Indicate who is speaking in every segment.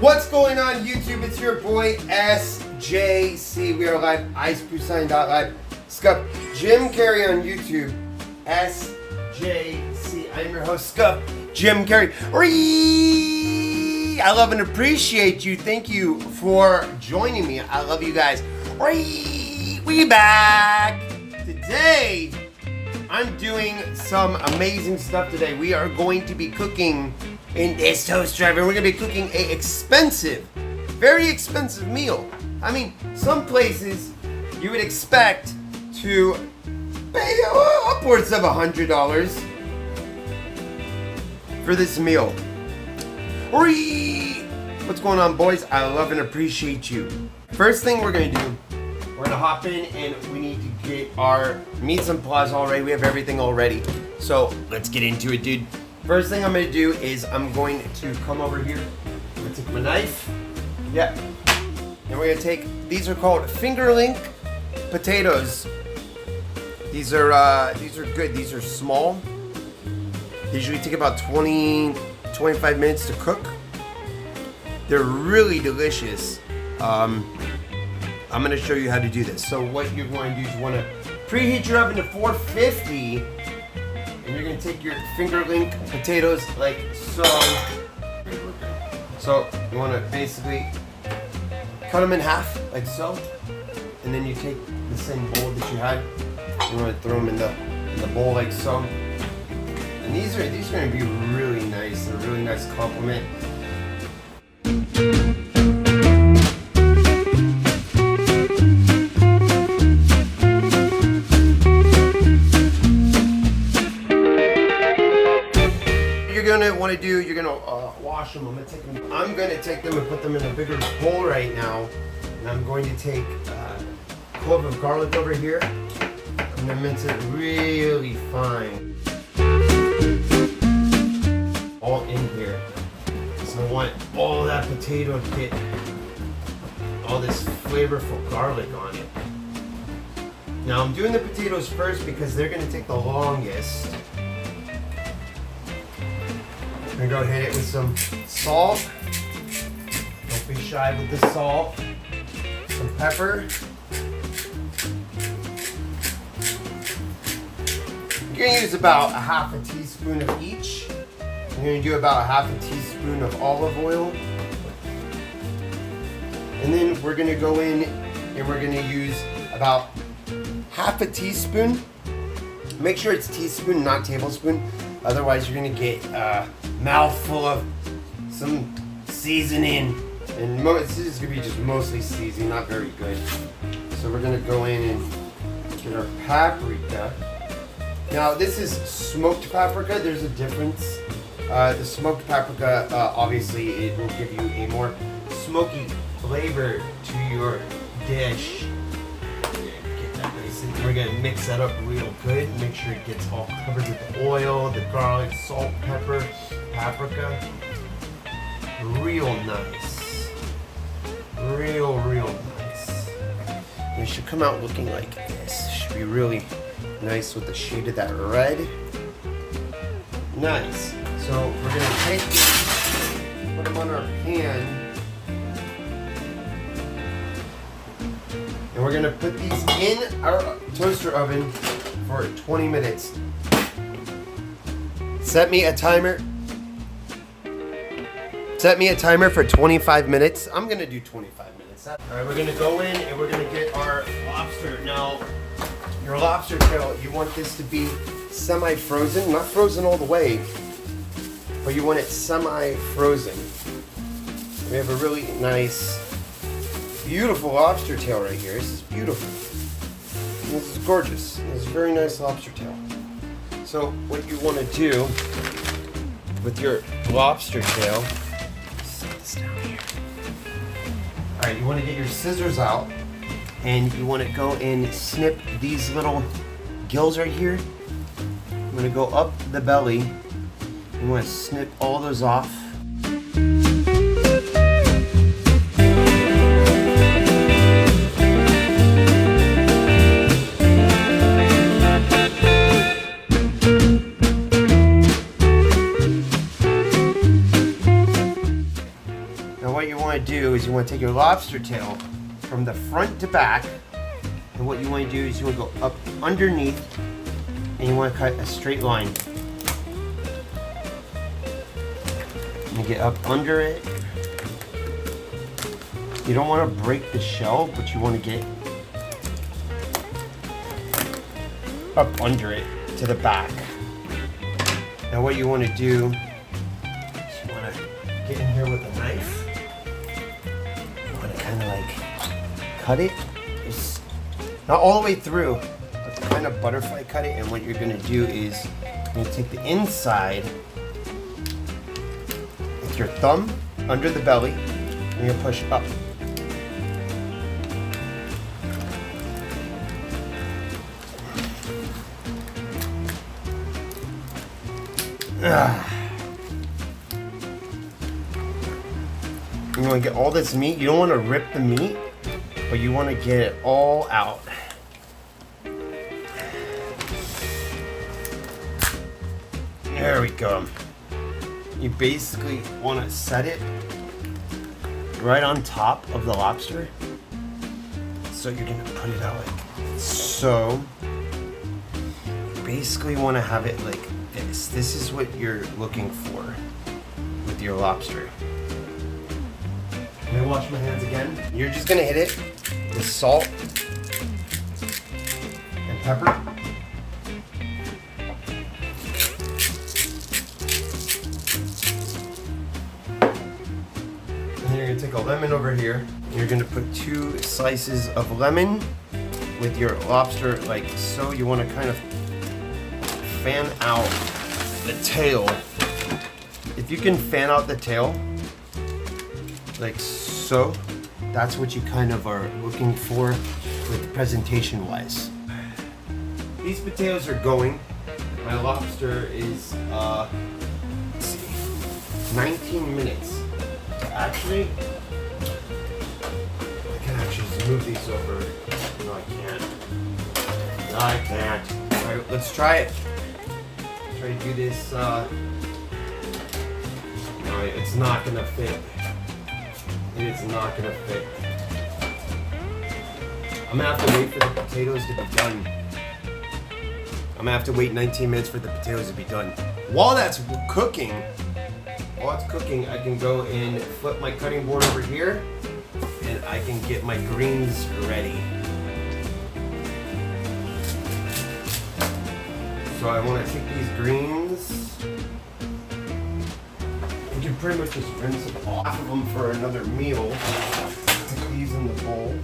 Speaker 1: What's going on YouTube? It's your boy SJC. We are live, iceproof.live. ScuffedJim Carrey on YouTube. SJC. I am your host, ScuffedJim Carrey. I love and appreciate you. Thank you for joining me. I love you guys. We back. Today, I'm doing some amazing stuff today. We are going to be cooking in this toaster oven. We're going to be cooking a expensive, very expensive meal. I mean, some places you would expect to pay upwards of $100 for this meal. What's going on, boys? I love and appreciate you. First thing we're going to do, we're going to hop in and we need to get our meats and paws all ready. We have everything all ready. So let's get into it, dude. First thing I'm going to do is I'm going to come over here. I'm going to take my knife. Yeah. And we're going to take, these are called Fingerling Potatoes. These are good. These are small. They usually take about 25 minutes to cook. They're really delicious. I'm going to show you how to do this. So what you're going to do is you want to preheat your oven to 450, and you're going to take your fingerling potatoes like so. So you want to basically cut them in half like so, and then you take the same bowl that you had. You want to throw them in the bowl like so. And these are going to be really nice. They're a really nice compliment. You're gonna wash them. I'm gonna take them and put them in a bigger bowl right now, and I'm going to take a clove of garlic over here. I'm gonna mince it really fine, all in here. So I want all that potato to get all this flavorful garlic on it. Now I'm doing the potatoes first because they're gonna take the longest. I'm gonna go hit it with some salt. Don't be shy with the salt. Some pepper. You're gonna use about a half a teaspoon of each. I'm gonna do about a half a teaspoon of olive oil. And then we're gonna go in and we're gonna use about half a teaspoon. Make sure it's teaspoon, not tablespoon. Otherwise, you're gonna get a mouthful of some seasoning, and this is gonna be just mostly seasoning, not very good. So we're gonna go in and get our paprika. Now, this is smoked paprika. There's a difference. The smoked paprika, obviously, it will give you a more smoky flavor to your dish. We're gonna mix that up real good. Make sure it gets all covered with the oil, the garlic, salt, pepper, paprika. Real nice. Real nice. And it should come out looking like this. It should be really nice with the shade of that red. Nice. So we're gonna take these, put them on our pan. And we're gonna put these in our toaster oven for 20 minutes. Set me a timer for 25 minutes. I'm gonna do 25 minutes. All right, we're gonna go in and we're gonna get our lobster. Now, your lobster tail, you want this to be semi-frozen, not frozen all the way, but you want it semi-frozen. We have a really nice, beautiful lobster tail right here. This is beautiful. This is gorgeous. This is a very nice lobster tail. So what you want to do with your lobster tail, set this down here. All right, you want to get your scissors out and you want to go and snip these little gills right here. I'm going to go up the belly. You want to snip all those off. to do is you want to take your lobster tail from the front to back, and what you want to do is you want to go up underneath, and you want to cut a straight line. You get up under it. You don't want to break the shell, but you want to get up under it to the back. Now what you want to do is you want to get in here with a knife. You want to kind of like cut it. It's not all the way through, but kind of butterfly cut it. And what you're going to do is you're going to take the inside with your thumb under the belly, and you push up. You want to get all this meat. You don't want to rip the meat, but you want to get it all out. There we go. You basically want to set it right on top of the lobster. So you're going to put it out like so. Basically want to have it like this. This is what you're looking for with your lobster. I'm gonna wash my hands again. You're just gonna hit it with salt and pepper. And then you're gonna take a lemon over here. You're gonna put 2 slices of lemon with your lobster like so. You wanna kind of fan out the tail. If you can fan out the tail like so, that's what you kind of are looking for with presentation wise. These potatoes are going. My lobster is let's see, 19 minutes. Actually, I can actually just move these over. No, I can't. No, I can't. Alright, let's try it. Try to do this. No, it's not gonna fit. It is not gonna fit. I'm gonna have to wait for the potatoes to be done. I'm gonna have to wait 19 minutes for the potatoes to be done. While that's cooking, I can go and flip my cutting board over here, and I can get my greens ready. So I want to take these greens. You can pretty much just rinse them off of them for another meal. Put these in the bowl.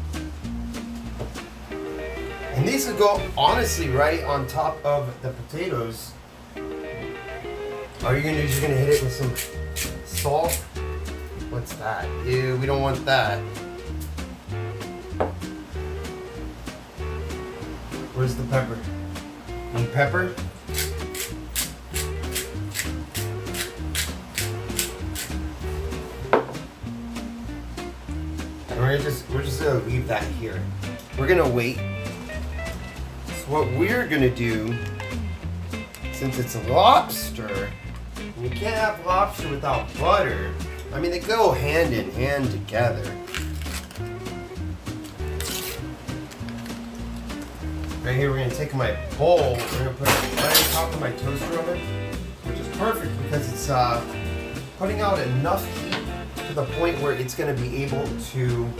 Speaker 1: And these will go honestly right on top of the potatoes. All you're gonna do is you're gonna hit it with some salt. What's that? Ew, we don't want that. Where's the pepper? Need pepper? We're just gonna leave that here. We're gonna wait. So what we're gonna do, since it's a lobster, and you can't have lobster without butter. I mean, they go hand in hand together. Right here, we're gonna take my bowl. We're gonna put it right on top of my toaster oven, which is perfect because it's putting out enough heat to the point where it's going to be able to,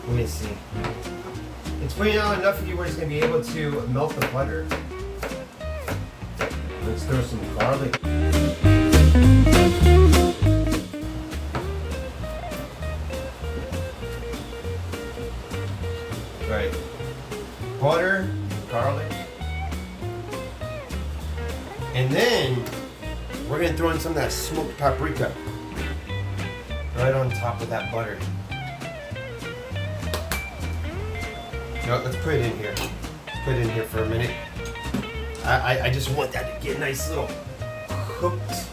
Speaker 1: let me see, it's putting out enough heat where it's going to be able to melt the butter. Let's throw some garlic. Right, butter, garlic, and then we're gonna throw in some of that smoked paprika right on top of that butter. No, let's put it in here. Let's put it in here for a minute. I just want that to get nice little cooked.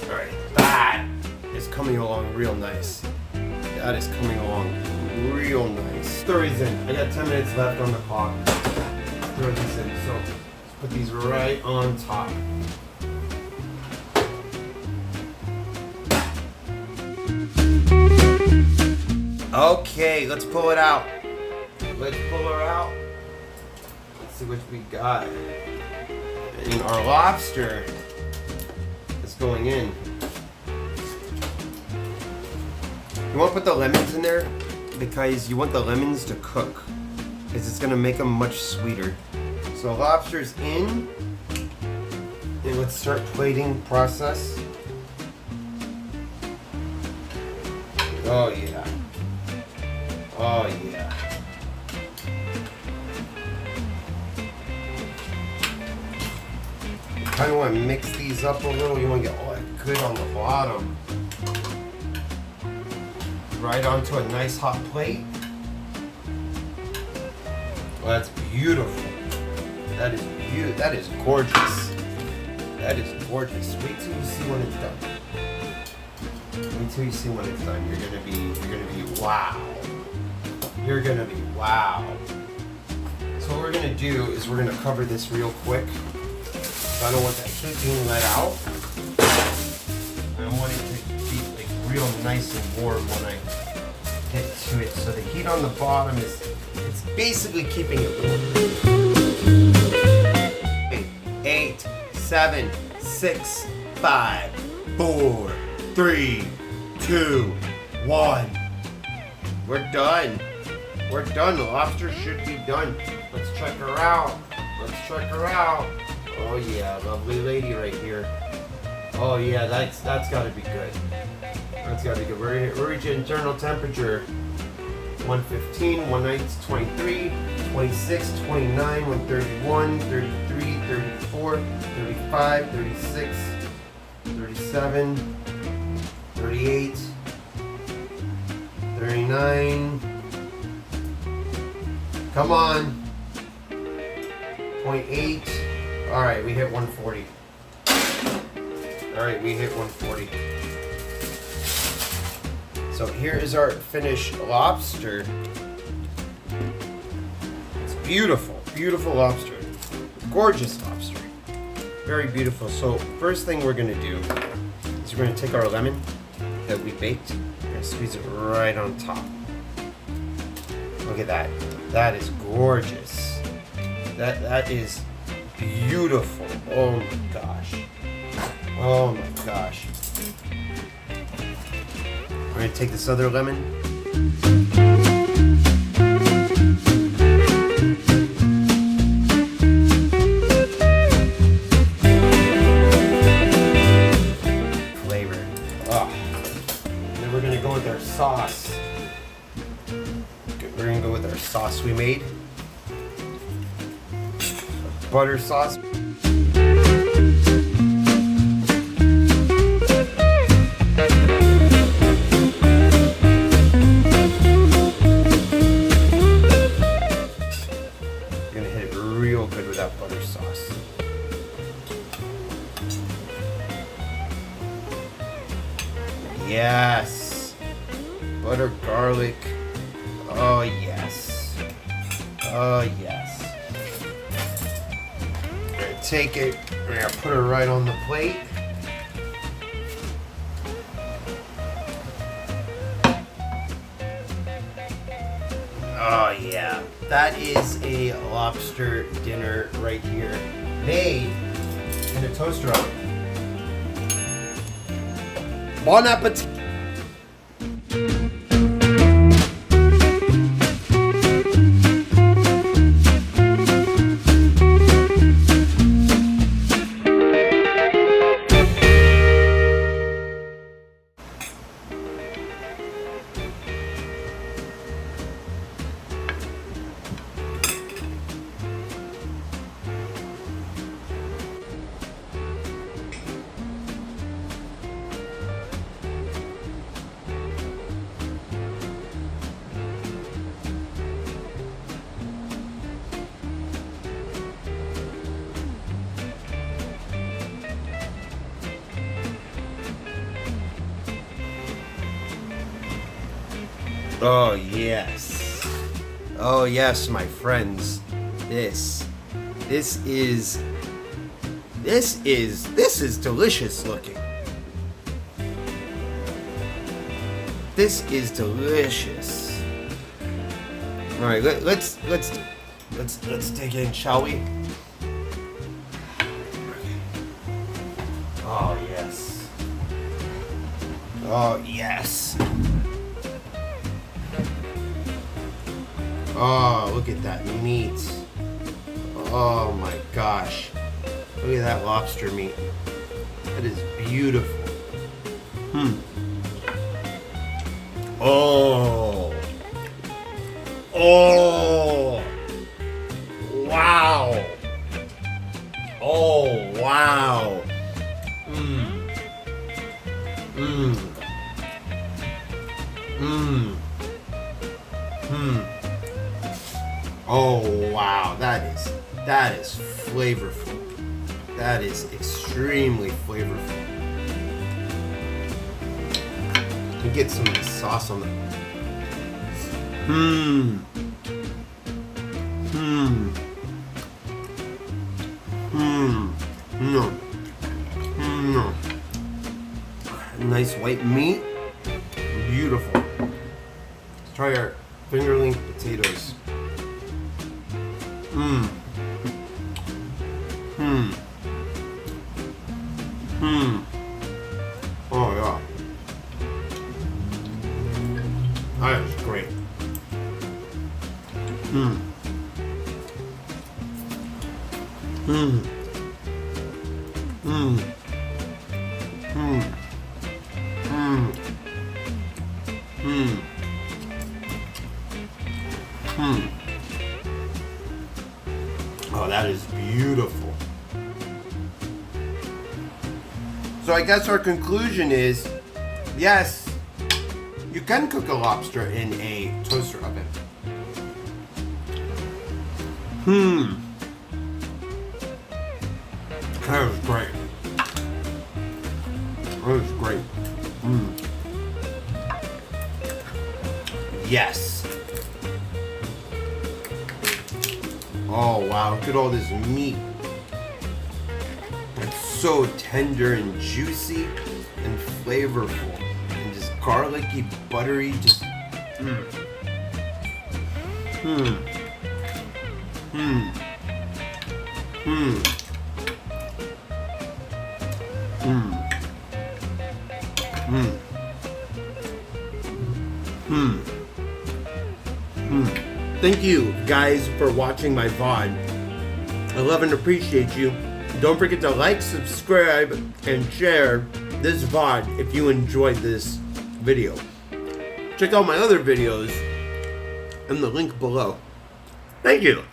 Speaker 1: Alright, that is coming along real nice. That is coming along real nice. Throw these in. I got 10 minutes left on the clock. Throw these in. So let's put these right on top. Okay, let's pull it out. Let's pull her out. Let's see what we got. And our lobster is going in. You want to put the lemons in there because you want the lemons to cook, because it's going to make them much sweeter. So lobster's in. And let's start plating process. Oh yeah. Oh yeah. You kind of want to mix these up a little. You want to get all that good on the bottom. Right onto a nice hot plate. Well, that's beautiful. That is beautiful. That is gorgeous. That is gorgeous. Wait till you see when it's done. Wait till you see when it's done. You're gonna be wow. You're gonna be wow. So what we're gonna do is we're gonna cover this real quick. I don't want that heat being let out. I want it to be like real nice and warm when I get to it. So the heat on the bottom it's basically keeping it warm. 8, 7, 6, 5, 4, 3, 2, 1. We're done. We're done. The lobster should be done. Let's check her out. Let's check her out. Oh yeah, lovely lady right here. Oh yeah, that's gotta be good. That's gotta be good. We're reaching internal temperature. 115, 190, 23, 26, 29, 131, 33, 34, 35, 36, 37, 38, 39. Come on. 0.8. Alright, we hit 140. Alright, we hit 140. So here is our finished lobster. It's beautiful, beautiful lobster. Gorgeous lobster. Very beautiful. So first thing we're gonna do is we're gonna take our lemon that we baked and squeeze it right on top. Look at that. That is gorgeous. That is beautiful. Oh my gosh. Oh my gosh. We're gonna take this other lemon. Flavor. Oh. And then we're gonna go with our sauce. We're gonna go with our sauce we made. Butter sauce. Real good with that butter sauce. Yes. Butter garlic. Oh yes. Oh yes. We're gonna take it, we're gonna put it right on the plate. Oh yeah, that is a lobster dinner right here, made in a toaster oven. Bon appetit! Oh yes. Oh yes, my friends. This is delicious looking. This is delicious. All right, let's dig in, shall we? Oh yes. Oh yes. Oh, look at that meat. Oh my gosh. Look at that lobster meat. That is beautiful. Oh. Oh. Wow. Oh, wow. Oh, wow. That is flavorful. That is extremely flavorful. You get some of the sauce on the. Nice white meat. Beautiful. Let's try our fingerling potatoes. Oh yeah. That is great. Oh, that is beautiful. So I guess our conclusion is, yes, you can cook a lobster in a toaster oven. That was great. That was great. Yes. Oh wow, look at all this meat. It's so tender and juicy and flavorful. And just garlicky, buttery, just Thank you guys for watching my VOD. I love and appreciate you. Don't forget to like, subscribe, and share this VOD if you enjoyed this video. Check out my other videos in the link below. Thank you.